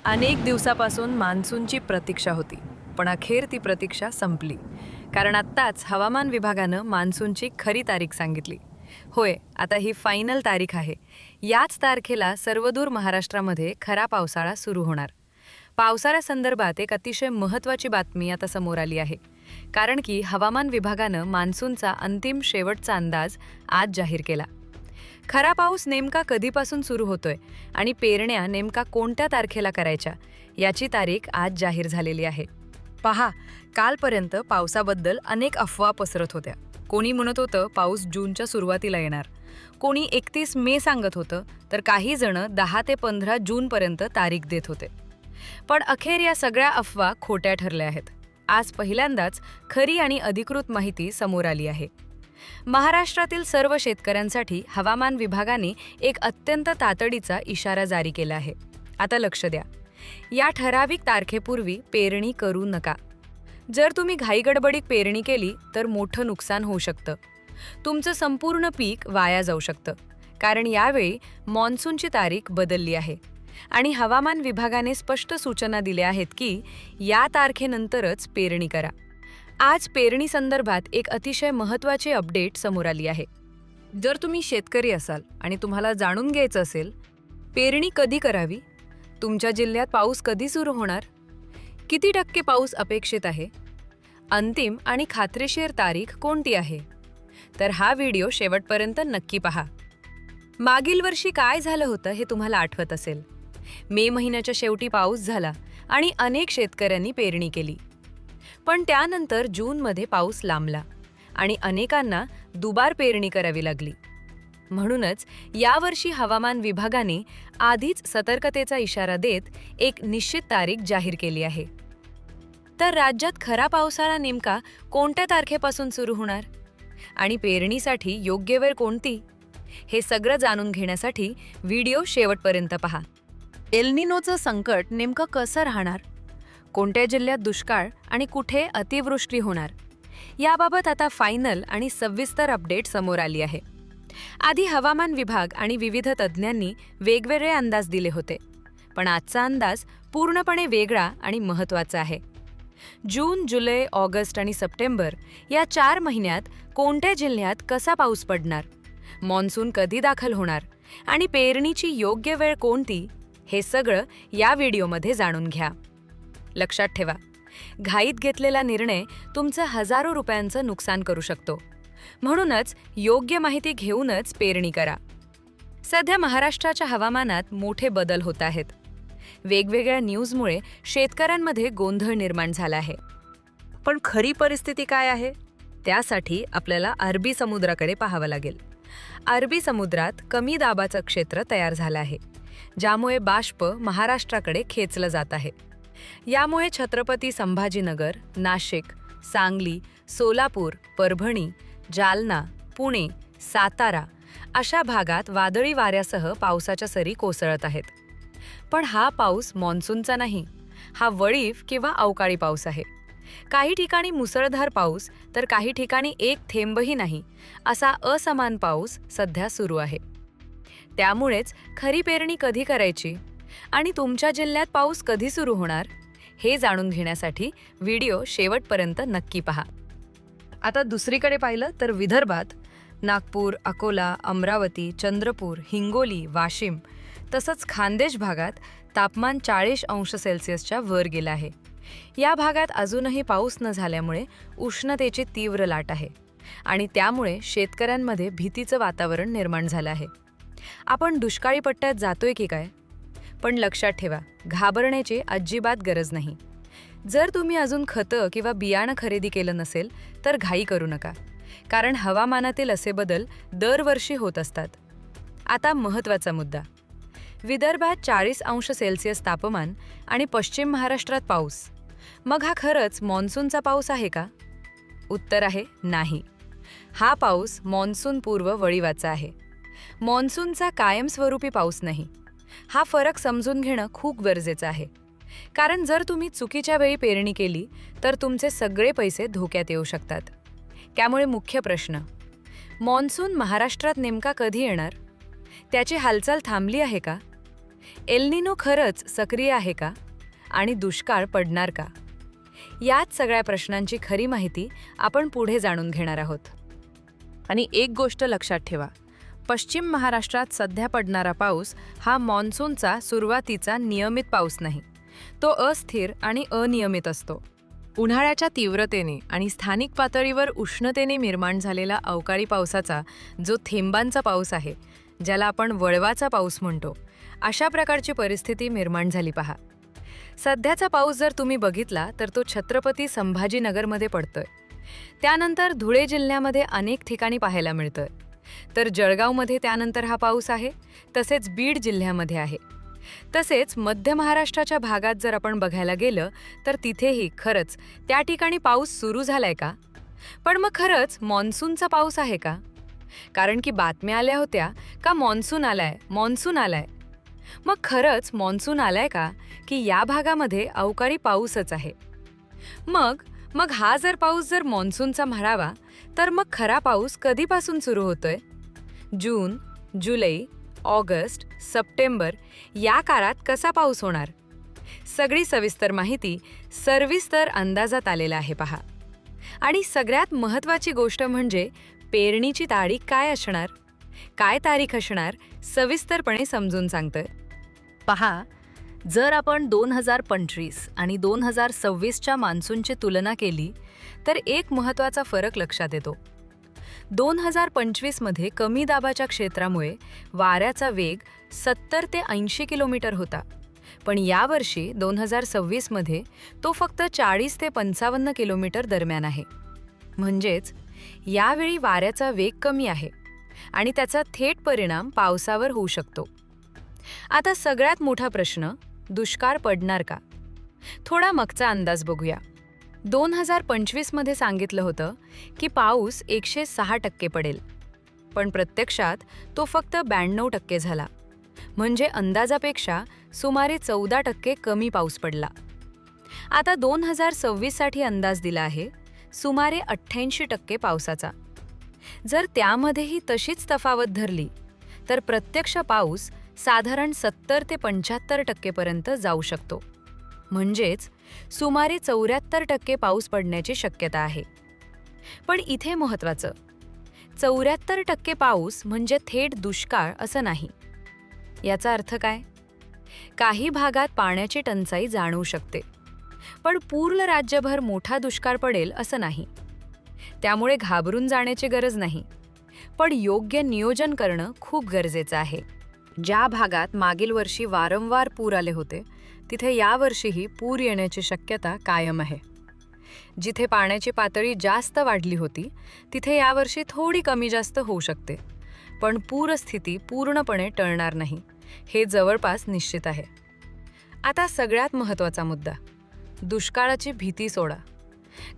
अनेक दिवसापासून मान्सूनची प्रतीक्षा होती, पण अखेर ती प्रतीक्षा संपली. कारण आत्ताच हवामान विभागानं मान्सूनची खरी तारीख सांगितली. होय, आता ही फायनल तारीख आहे. याच तारखेला सर्वदूर महाराष्ट्रामध्ये खरा पावसाळा सुरू होणार. पावसाळ्यासंदर्भात एक अतिशय महत्त्वाची बातमी आता समोर आली आहे. कारण की हवामान विभागानं मान्सूनचा अंतिम शेवटचा अंदाज आज जाहीर केला. खरा पाऊस नेमका कधीपासून सुरू होतोय आणि पेरण्या नेमका कोणत्या तारखेला करायच्या याची तारीख आज जाहीर झालेली आहे. पहा, कालपर्यंत पावसाबद्दल अनेक अफवा पसरत होत्या. कोणी म्हणत होतं पाऊस जूनच्या सुरुवातीला येणार, कोणी 31 मे सांगत होतं, तर काही जण 10 ते 15 जूनपर्यंत तारीख देत होते. पण अखेर या सगळ्या अफवा खोट्या ठरल्या आहेत. आज पहिल्यांदाच खरी आणि अधिकृत माहिती समोर आली आहे. महाराष्ट्रातील सर्व शेतकऱ्यांसाठी हवामान विभागाने एक अत्यंत तातडीचा इशारा जारी केला आहे. आता लक्ष द्या, या ठराविक तारखेपूर्वी पेरणी करू नका. जर तुम्ही घाईगडबडीत पेरणी केली तर मोठं नुकसान होऊ शकतं. तुमचं संपूर्ण पीक वाया जाऊ शकतं, कारण यावेळी मॉन्सूनची तारीख बदलली आहे आणि हवामान विभागाने स्पष्ट सूचना दिल्या आहेत की या तारखेनंतरच पेरणी करा. आज पेरणी संदर्भात एक अतिशय महत्त्वाची अपडेट समोर आली आहे. जर तुम्ही शेतकरी असाल आणि तुम्हाला जाणून घ्यायचं असेल पेरणी कधी करावी, तुमच्या जिल्ह्यात पाऊस कधी सुरू होणार, किती टक्के पाऊस अपेक्षित आहे, अंतिम आणि खात्रीशीर तारीख कोणती आहे, तर हा व्हिडिओ शेवटपर्यंत नक्की पहा. मागील वर्षी काय झालं होतं हे तुम्हाला आठवत असेल. मे महिन्याच्या शेवटी पाऊस झाला आणि अनेक शेतकऱ्यांनी पेरणी केली. पण त्यानंतर जूनमध्ये पाऊस लांबला आणि अनेकांना दुबार पेरणी करावी लागली. म्हणूनच यावर्षी हवामान विभागाने आधीच सतर्कतेचा इशारा देत एक निश्चित तारीख जाहीर केली आहे. तर राज्यात खरा पावसाळा नेमका कोणत्या तारखेपासून सुरू होणार आणि पेरणीसाठी योग्य वेळ कोणती, हे सगळं जाणून घेण्यासाठी व्हिडिओ शेवटपर्यंत पहा. एल निनोचं संकट नेमकं कसं राहणार, कोणत्या जिल्ह्यात दुष्काळ आणि कुठे अतिवृष्टी होणार, याबाबत आता फायनल आणि सविस्तर अपडेट समोर आली आहे. आधी हवामान विभाग आणि विविध तज्ज्ञांनी वेगवेगळे अंदाज दिले होते, पण आजचा अंदाज पूर्णपणे वेगळा आणि महत्त्वाचा आहे. जून, जुलै, ऑगस्ट आणि सप्टेंबर या 4 महिन्यात कोणत्या जिल्ह्यात कसा पाऊस पडणार, मॉन्सून कधी दाखल होणार आणि पेरणीची योग्य वेळ कोणती, हे सगळं या व्हिडिओमध्ये जाणून घ्या. लक्षात ठेवा, घाईत घेतलेला निर्णय तुमचं हजारो रुपयांचं नुकसान करू शकतो. म्हणूनच योग्य माहिती घेऊनच पेरणी करा. सध्या महाराष्ट्राच्या हवामानात मोठे बदल होत आहेत. वेगवेगळ्या न्यूजमुळे शेतकऱ्यांमध्ये गोंधळ निर्माण झाला आहे. पण खरी परिस्थिती काय आहे, त्यासाठी आपल्याला अरबी समुद्राकडे पाहावं लागेल. अरबी समुद्रात कमी दाबाचं क्षेत्र तयार झालं आहे, ज्यामुळे बाष्प महाराष्ट्राकडे खेचलं जात आहे. यामुळे छत्रपती संभाजीनगर, नाशिक, सांगली, सोलापूर, परभणी, जालना, पुणे, सातारा अशा भागात वादळी वाऱ्यासह पावसाच्या सरी कोसळत आहेत. पण हा पाऊस मॉन्सूनचा नाही, हा वळीव किंवा अवकाळी पाऊस आहे. काही ठिकाणी मुसळधार पाऊस तर काही ठिकाणी एक थेंबही नाही, असा असमान पाऊस सध्या सुरू आहे. त्यामुळेच खरी पेरणी कधी करायची आणि तुमच्या जिल्ह्यात पाऊस कधी सुरू होणार हे जाणून घेण्यासाठी व्हिडिओ शेवटपर्यंत नक्की पहा. आता दुसरीकडे पाहिलं तर विदर्भात नागपूर, अकोला, अमरावती, चंद्रपूर, हिंगोली, वाशिम तसंच खान्देश भागात तापमान 40°C वर गेलं आहे. या भागात अजूनही पाऊस न झाल्यामुळे उष्णतेची तीव्र लाट आहे आणि त्यामुळे शेतकऱ्यांमध्ये भीतीचं वातावरण निर्माण झालं आहे. आपण दुष्काळी पट्ट्यात जातोय की काय? पण लक्षात ठेवा, घाबरण्याची अजिबात गरज नाही. जर तुम्ही अजून खतं किंवा बियाणं खरेदी केलं नसेल तर घाई करू नका, कारण हवामानातील असे बदल दरवर्षी होत असतात. आता महत्त्वाचा मुद्दा, विदर्भात 40°C तापमान आणि पश्चिम महाराष्ट्रात पाऊस. मग हा खरंच मॉन्सूनचा पाऊस आहे का? उत्तर आहे नाही. हा पाऊस मॉन्सून पूर्व वळीवाचा आहे, मॉन्सूनचा कायमस्वरूपी पाऊस नाही. हा फरक समजून घेणं खूप गरजेचं आहे, कारण जर तुम्ही चुकीच्या वेळी पेरणी केली तर तुमचे सगळे पैसे धोक्यात येऊ शकतात. त्यामुळे मुख्य प्रश्न, मॉन्सून महाराष्ट्रात नेमका कधी येणार, त्याची हालचाल थांबली आहे का, एल निनो खरंच सक्रिय आहे का आणि दुष्काळ पडणार का? याच सगळ्या प्रश्नांची खरी माहिती आपण पुढे जाणून घेणार आहोत. आणि एक गोष्ट लक्षात ठेवा, पश्चिम महाराष्ट्रात सध्या पडणारा पाऊस हा मॉन्सूनचा सुरुवातीचा नियमित पाऊस नाही. तो अस्थिर आणि अनियमित असतो. उन्हाळ्याच्या तीव्रतेने आणि स्थानिक पातळीवर उष्णतेने निर्माण झालेला अवकाळी पावसाचा जो थेंबांचा पाऊस आहे, ज्याला आपण वळवाचा पाऊस म्हणतो, अशा प्रकारची परिस्थिती निर्माण झाली पहा. सध्याचा पाऊस जर तुम्ही बघितला तर तो छत्रपती संभाजीनगरमध्ये पडतोय. त्यानंतर धुळे जिल्ह्यामध्ये अनेक ठिकाणी पाहायला मिळतोय. तर जळगावमध्ये त्यानंतर हा पाऊस आहे. तसेच बीड जिल्ह्यामध्ये आहे. तसेच मध्य महाराष्ट्राच्या भागात जर आपण बघायला गेलं तर तिथेही खरंच त्या ठिकाणी पाऊस सुरू झालाय का? पण मग खरंच मॉन्सूनचा पाऊस आहे का? कारण की बातम्या आल्या होत्या का मॉन्सून आलाय. मग खरंच मॉन्सून आलाय का की या भागामध्ये अवकाळी पाऊसच आहे? मग हा जर पाऊस जर मॉन्सूनचा म्हणावा तर मग खरा पाऊस कधीपासून सुरू होतोय? जून, जुलै, ऑगस्ट, सप्टेंबर या काळात कसा पाऊस होणार? सगळी सविस्तर माहिती सविस्तर अंदाजात आलेला आहे पहा. आणि सगळ्यात महत्त्वाची गोष्ट म्हणजे पेरणीची तारीख काय असणार, काय तारीख असणार, सविस्तरपणे समजून सांगतोय पहा. जर आपण 2025 आणि 2026च्या मान्सूनची तुलना केली तर एक महत्त्वाचा फरक लक्षात येतो. 2025मध्ये कमी दाबाच्या क्षेत्रामुळे वाऱ्याचा वेग 70 ते 80 किलोमीटर होता. पण यावर्षी 2026मध्ये तो फक्त 40 ते 55 किलोमीटर दरम्यान आहे. म्हणजेच यावेळी वाऱ्याचा वेग कमी आहे आणि त्याचा थेट परिणाम पावसावर होऊ शकतो. आता सगळ्यात मोठा प्रश्न, दुष्काळ पडणार का? थोडा मागचा अंदाज बघूया. 2025मध्ये सांगितलं होतं की पाऊस 106% पडेल, पण प्रत्यक्षात तो फक्त 92% झाला. म्हणजे अंदाजापेक्षा सुमारे 14% कमी पाऊस पडला. आता 2026साठी अंदाज दिला आहे सुमारे 88% पावसाचा. जर त्यामध्येही तशीच तफावत धरली तर प्रत्यक्ष पाऊस साधारण 70 ते 75% पर्यंत जाऊ शकतो. म्हणजेच सुमारे 74% पाऊस पडण्याची शक्यता आहे. पण इथे महत्त्वाचं, 74% पाऊस म्हणजे थेट दुष्काळ असं नाही. याचा अर्थ काय? काही भागात पाण्याची टंचाई जाणवू शकते, पण पूर्ण राज्यभर मोठा दुष्काळ पडेल असं नाही. त्यामुळे घाबरून जाण्याची गरज नाही, पण योग्य नियोजन करणं खूप गरजेचं आहे. ज्या भागात मागील वर्षी वारंवार पूर आले होते तिथे यावर्षीही पूर येण्याची शक्यता कायम आहे. जिथे पाण्याची पातळी जास्त वाढली होती तिथे यावर्षी थोडी कमी जास्त होऊ शकते, पण पूरस्थिती पूर्णपणे टळणार नाही हे जवळपास निश्चित आहे. आता सगळ्यात महत्त्वाचा मुद्दा, दुष्काळाची भीती सोडा.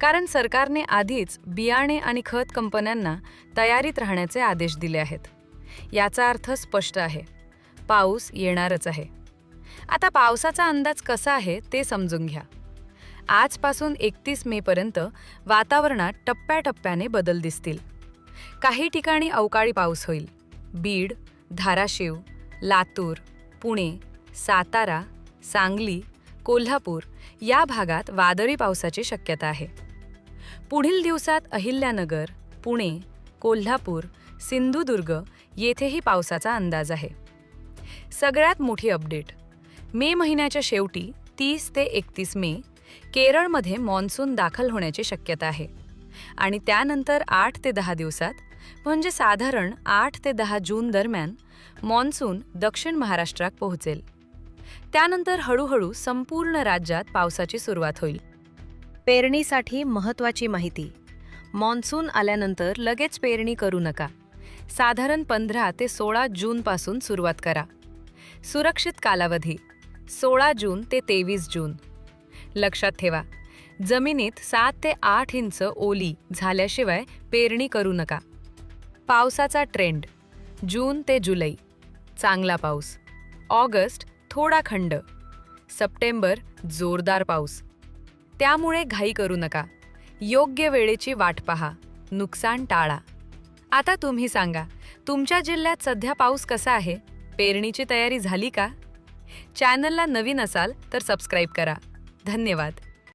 कारण सरकारने आधीच बियाणे आणि खत कंपन्यांना तयारीत राहण्याचे आदेश दिले आहेत. याचा अर्थ स्पष्ट आहे, पाऊस येणारच आहे. आता पावसाचा अंदाज कसा आहे ते समजून घ्या. आजपासून 31 मेपर्यंत वातावरणात टप्प्याटप्प्याने बदल दिसतील. काही ठिकाणी अवकाळी पाऊस होईल. बीड, धाराशिव, लातूर, पुणे, सातारा, सांगली, कोल्हापूर या भागात वादळी पावसाची शक्यता आहे. पुढील दिवसात अहिल्यानगर, पुणे, कोल्हापूर, सिंधुदुर्ग येथेही पावसाचा अंदाज आहे. सगळ्यात मोठी अपडेट, मे महिन्याच्या शेवटी 30 ते 31 मे केरळमध्ये मॉन्सून दाखल होण्याची शक्यता आहे आणि त्यानंतर 8 ते 10 दिवसात म्हणजे साधारण 8 ते 10 जून दरम्यान मॉन्सून दक्षिण महाराष्ट्रात पोहोचेल. त्यानंतर हळूहळू संपूर्ण राज्यात पावसाची सुरुवात होईल. पेरणीसाठी महत्त्वाची माहिती, मॉन्सून आल्यानंतर लगेच पेरणी करू नका. साधारण 15 ते 16 जूनपासून सुरुवात करा. सुरक्षित कालावधी 16 जून ते 23 जून. लक्षात ठेवा, जमिनीत 7 ते 8 इंच ओली झाल्याशिवाय पेरणी करू नका. पावसाचा ट्रेंड, जून ते जुलै चांगला पाऊस, ऑगस्ट थोडा खंड, सप्टेंबर जोरदार पाऊस. त्यामुळे घाई करू नका. योग्य वेळेची वाट पहा, नुकसान टाळा. आता तुम्ही सांगा, तुमच्या जिल्ह्यात सध्या पाऊस कसा आहे? पेरणीची तयारी झाली का? चॅनलला नवीन असाल तर सबस्क्राईब करा. धन्यवाद.